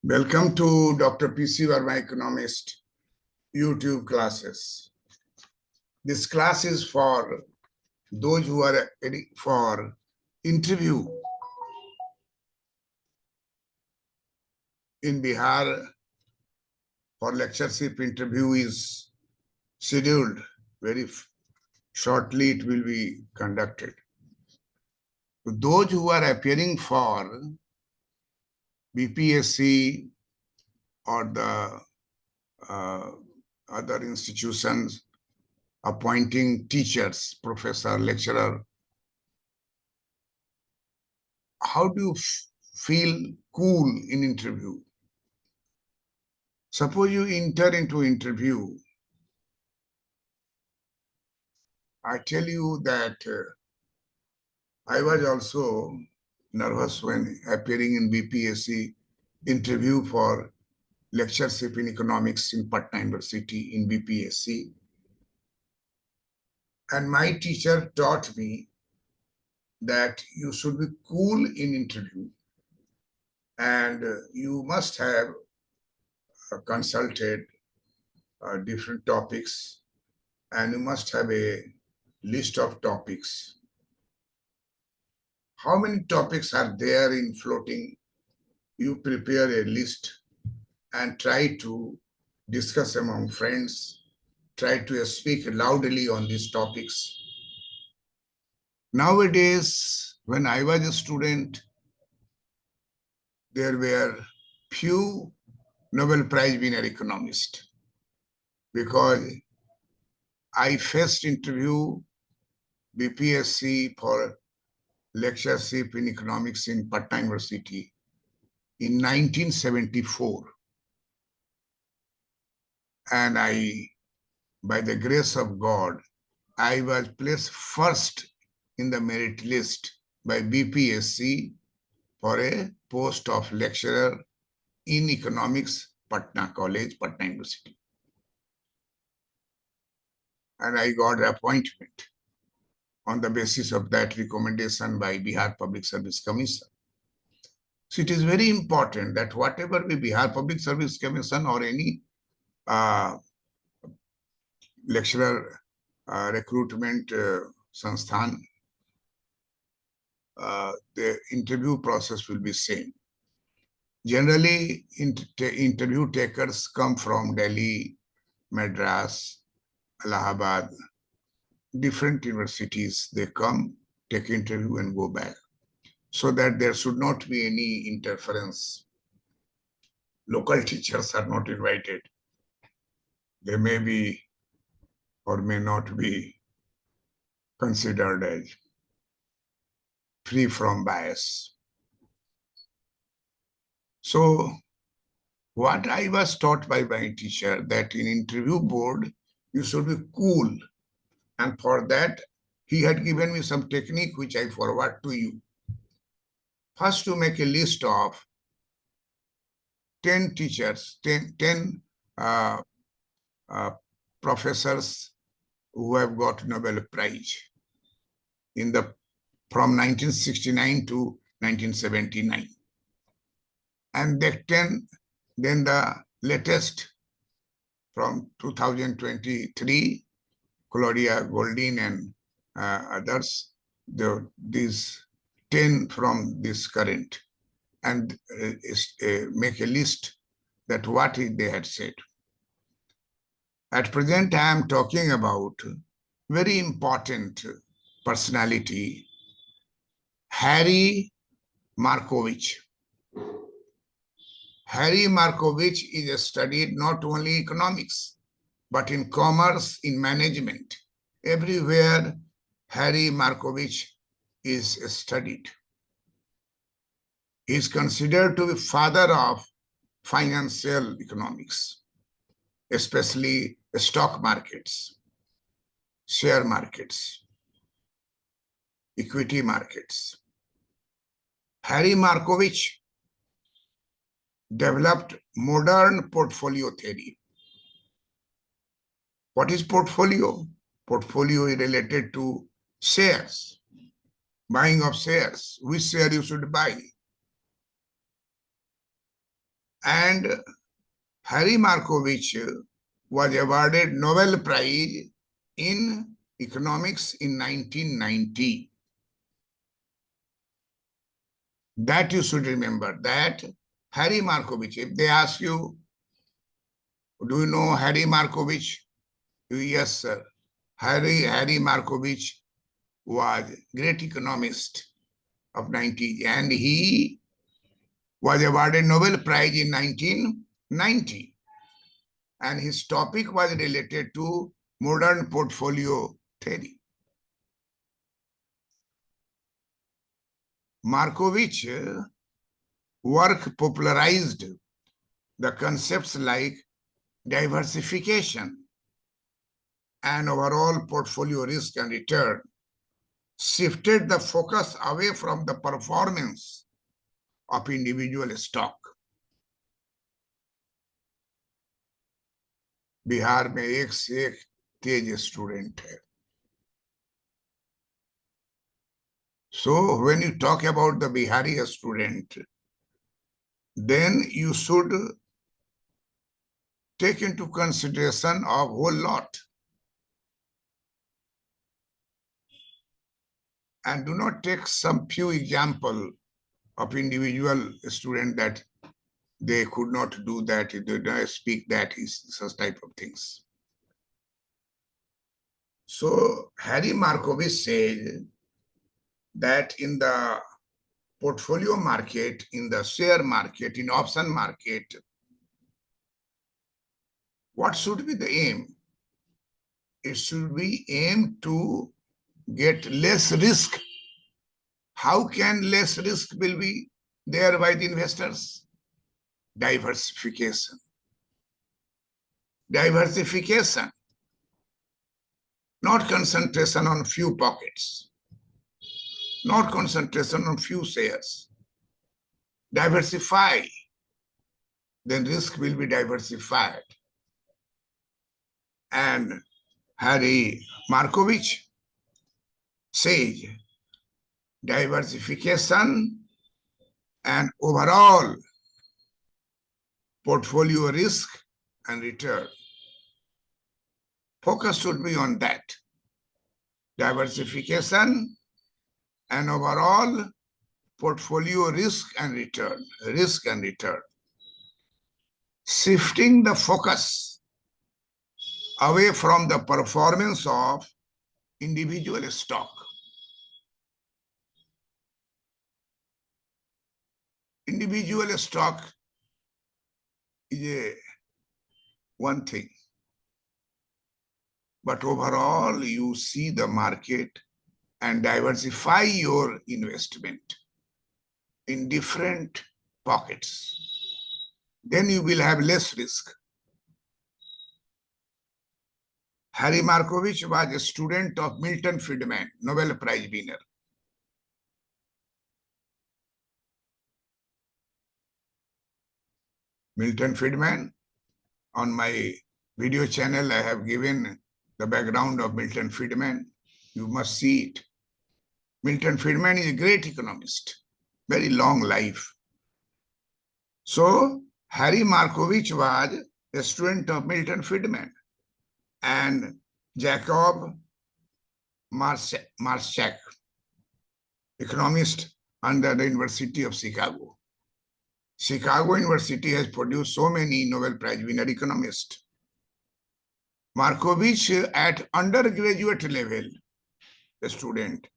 Welcome to Dr. P.C. Verma Economist YouTube classes. This class is for those who are ready for interview in Bihar. For lectureship interview is scheduled very shortly. It will be conducted. Those who are appearing for BPSC or the other institutions appointing teachers, professor, lecturer, how do you feel cool in interview? Suppose you enter into interview. I tell you that I was also nervous when appearing in BPSC interview for lectureship in economics in Patna University in BPSC. And my teacher taught me that you should be cool in interview and you must have consulted different topics and you must have a list of topics. How many topics are there in floating? You prepare a list and try to discuss among friends, try to speak loudly on these topics. Nowadays, when I was a student, there were few Nobel Prize winner economists because I first interview BPSC for lectureship in economics in Patna University in 1974. And by the grace of God, I was placed first in the merit list by BPSC for a post of lecturer in economics, Patna College, Patna University. And I got an appointment on the basis of that recommendation by Bihar Public Service Commission. So it is very important that whatever be Bihar Public Service Commission or any lecturer recruitment sansthan, the interview process will be same. Generally, interview takers come from Delhi, Madras, Allahabad, different universities. They come, take interview and go back so that there should not be any interference. Local teachers are not invited. They may be or may not be considered as free from bias. So what I was taught by my teacher that in interview board, you should be cool. And for that, he had given me some technique which I forward to you. First, to make a list of 10 teachers, 10 professors who have got Nobel Prize from 1969 to 1979. And then the latest from 2023, Claudia Goldin and others, these 10 from this current, and make a list that what they had said. At present, I am talking about very important personality, Harry Markowitz. Harry Markowitz is studied not only economics, but in commerce, in management. Everywhere, Harry Markowitz is studied. He is considered to be father of financial economics, especially stock markets, share markets, equity markets. Harry Markowitz developed modern portfolio theory. What is portfolio? Portfolio is related to shares, buying of shares, which share you should buy. And Harry Markowitz was awarded Nobel Prize in Economics in 1990. That you should remember, that Harry Markowitz, if they ask you, do you know Harry Markowitz? Yes, sir. Harry Markowitz was great economist of 90s, and he was awarded Nobel Prize in 1990. And his topic was related to modern portfolio theory. Markowitz work popularized the concepts like diversification and overall portfolio risk and return, shifted the focus away from the performance of individual stock. Bihar में एक से एक तेज student है. So when you talk about the Bihari student, then you should take into consideration a whole lot. And do not take some few example of individual student that they could not do that, they did not speak that, such type of things. So Harry Markowitz says that in the portfolio market, in the share market, in option market, what should be the aim? It should be aimed to get less risk. How can less risk will be there by the investors? Diversification. Diversification, not concentration on few pockets, not concentration on few shares. Diversify, then risk will be diversified. And Harry Markowitz says diversification and overall portfolio risk and return. Focus should be on that. Diversification and overall portfolio risk and return. Risk and return. Shifting the focus away from the performance of individual stock. Individual stock is one thing. But overall, you see the market and diversify your investment in different pockets. Then you will have less risk. Harry Markowitz was a student of Milton Friedman, Nobel Prize winner. Milton Friedman, on my video channel, I have given the background of Milton Friedman. You must see it. Milton Friedman is a great economist, very long life. So Harry Markowitz was a student of Milton Friedman and Jacob Marshak, economist under the University of Chicago. Chicago University has produced so many Nobel Prize winner economists. Markowitz at undergraduate level, a student,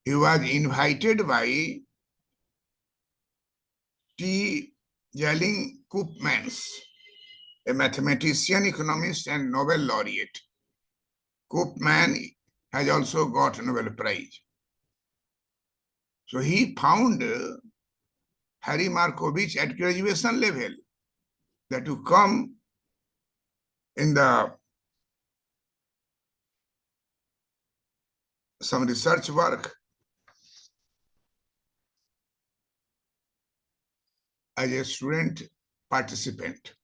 he was invited by T. Jelling Koopmans, a mathematician, economist, and Nobel laureate. Koopman has also got a Nobel Prize. So he found Harry Markowitz at graduation level that to come in the some research work as a student participant.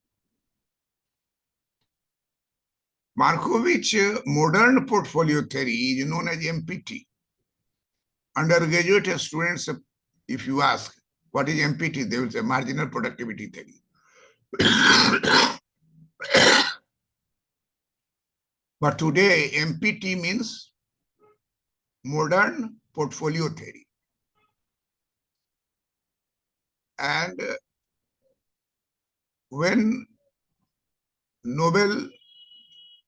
Markowitz modern portfolio theory is known as MPT. Undergraduate students, if you ask what is MPT, they will say marginal productivity theory. But today, MPT means modern portfolio theory. And when Nobel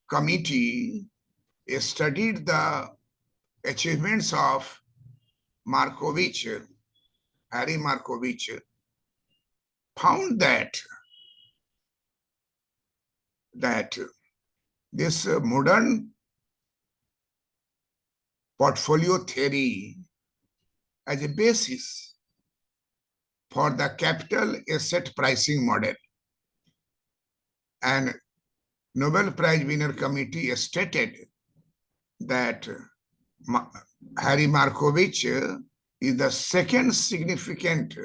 Committee studied the achievements of Markowitz, Harry Markowitz, found that this modern portfolio theory as a basis for the capital asset pricing model. And Nobel Prize winner committee stated that Harry Markowitz is the second significant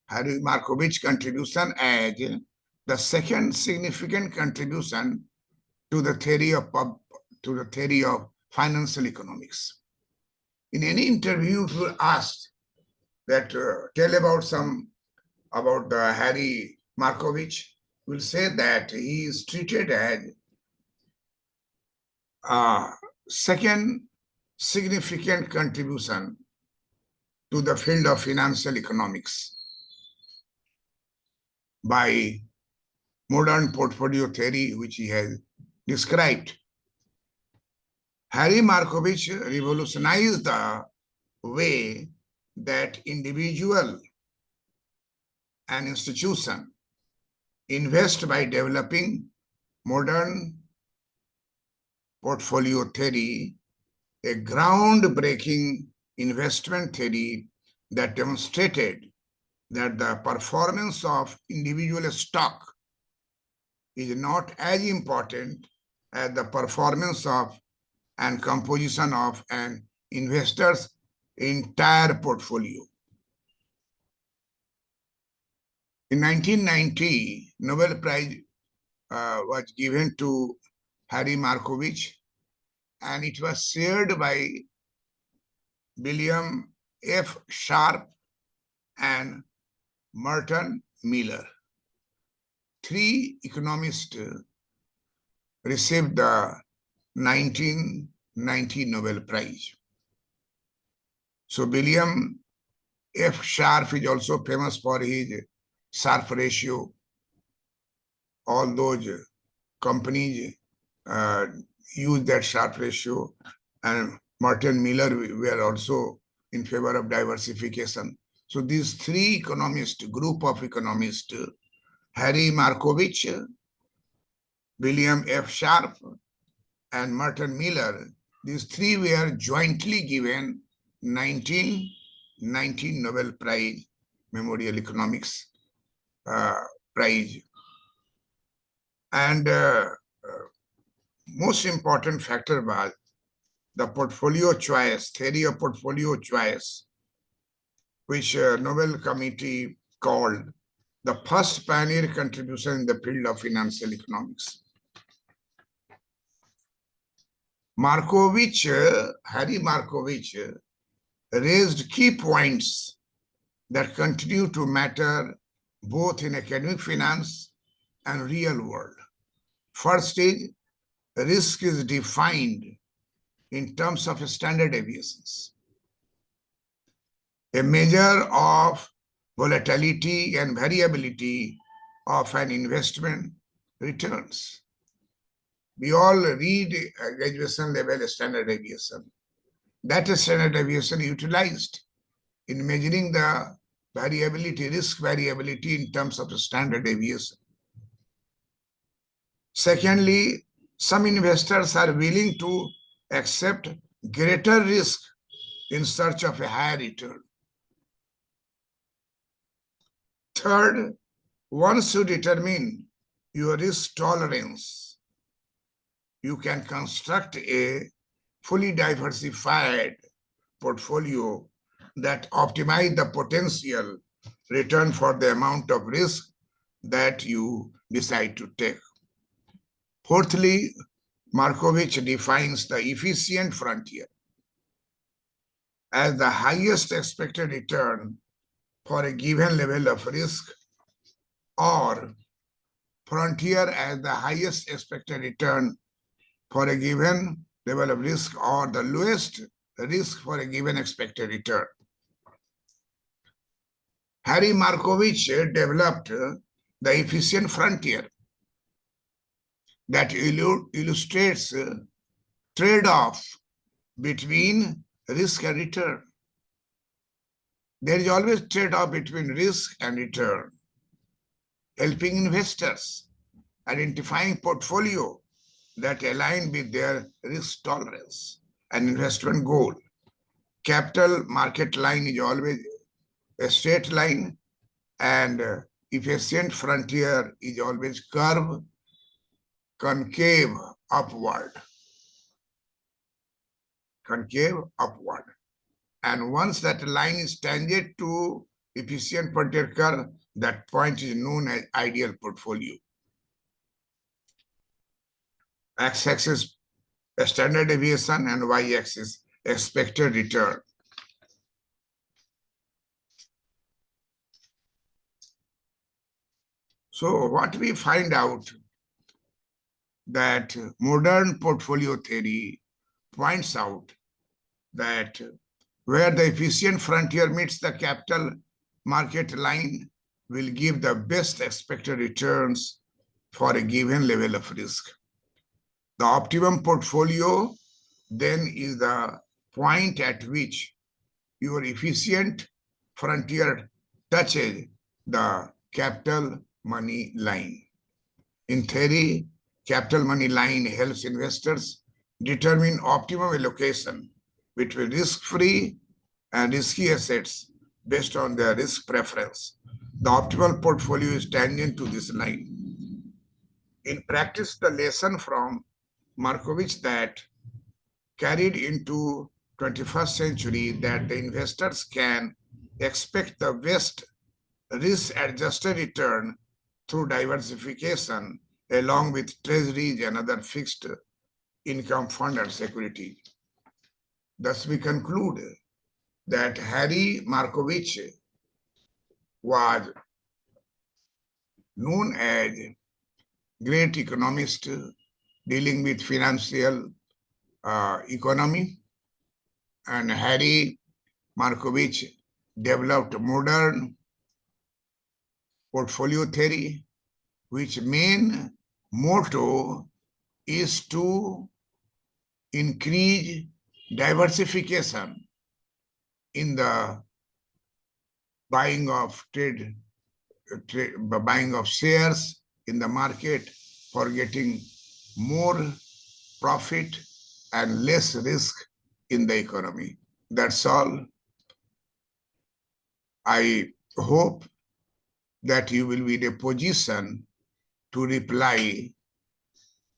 Harry Markowitz contribution as the second significant contribution to the theory of financial economics. In any interview, if you asked that tell about the Harry Markowitz, will say that he is treated as second significant contribution to the field of financial economics by modern portfolio theory, which he has described. Harry Markowitz revolutionized the way that individual and institution invest by developing modern portfolio theory, a groundbreaking investment theory that demonstrated that the performance of individual stock is not as important as the performance of and composition of an investor's entire portfolio. In 1990, Nobel Prize was given to Harry Markowitz, and it was shared by William F. Sharpe and Merton Miller. Three economists received the 1990 Nobel Prize. So William F. Sharpe is also famous for his Sharpe ratio. All those companies use that Sharpe ratio, and Merton Miller were also in favor of diversification. So these three economists, group of economists, Harry Markowitz, William F. Sharpe, and Merton Miller, these three were jointly given 1919 Nobel Prize, Memorial Economics Prize. And most important factor was the portfolio choice, theory of portfolio choice, which Nobel Committee called the first pioneer contribution in the field of financial economics. Markowitz, Harry Markowitz, raised key points that continue to matter both in academic finance and real world. First is, risk is defined in terms of standard deviations, a measure of volatility and variability of an investment returns. We all read graduation level standard deviation. That standard deviation utilized in measuring the variability, risk variability in terms of the standard deviation. Secondly, some investors are willing to accept greater risk in search of a higher return. Third, one should determine your risk tolerance. You can construct a fully diversified portfolio that optimizes the potential return for the amount of risk that you decide to take. Fourthly, Markowitz defines the efficient frontier as the highest expected return for a given level of risk or frontier as the highest expected return for a given level of risk or the lowest risk for a given expected return. Harry Markowitz developed the efficient frontier that illustrates trade-off between risk and return. There is always trade-off between risk and return, helping investors identifying portfolio that align with their risk tolerance and investment goal. Capital market line is always a straight line, and efficient frontier is always curve, concave upward. Concave upward. And once that line is tangent to efficient frontier curve, that point is known as ideal portfolio. X-axis standard deviation and y-axis expected return. So what we find out that modern portfolio theory points out that where the efficient frontier meets the capital market line will give the best expected returns for a given level of risk. The optimum portfolio then is the point at which your efficient frontier touches the capital money line. In theory, capital money line helps investors determine optimum allocation between risk-free and risky assets based on their risk preference. The optimal portfolio is tangent to this line. In practice, the lesson from Markowitz that carried into 21st century that the investors can expect the best risk-adjusted return through diversification along with treasuries and other fixed income fund and security. Thus, we conclude that Harry Markowitz was known as great economist dealing with financial economy, and Harry Markowitz developed modern portfolio theory, which main motto is to increase diversification in the buying of buying of shares in the market for getting more profit and less risk in the economy. That's all. I hope that you will be in a position to reply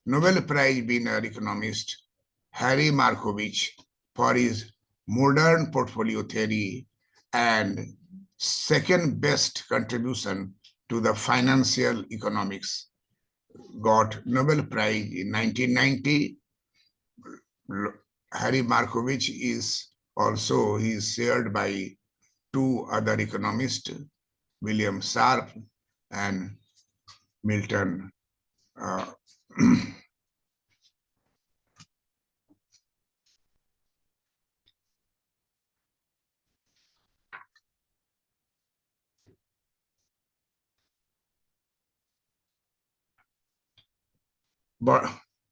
Nobel Prize winner economist Harry Markowitz for his modern portfolio theory and second best contribution to the financial economics. Got Nobel Prize in 1990. Harry Markowitz is also, he is shared by two other economists, William Sharp and Milton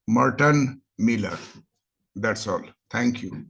Merton Miller. That's all. Thank you.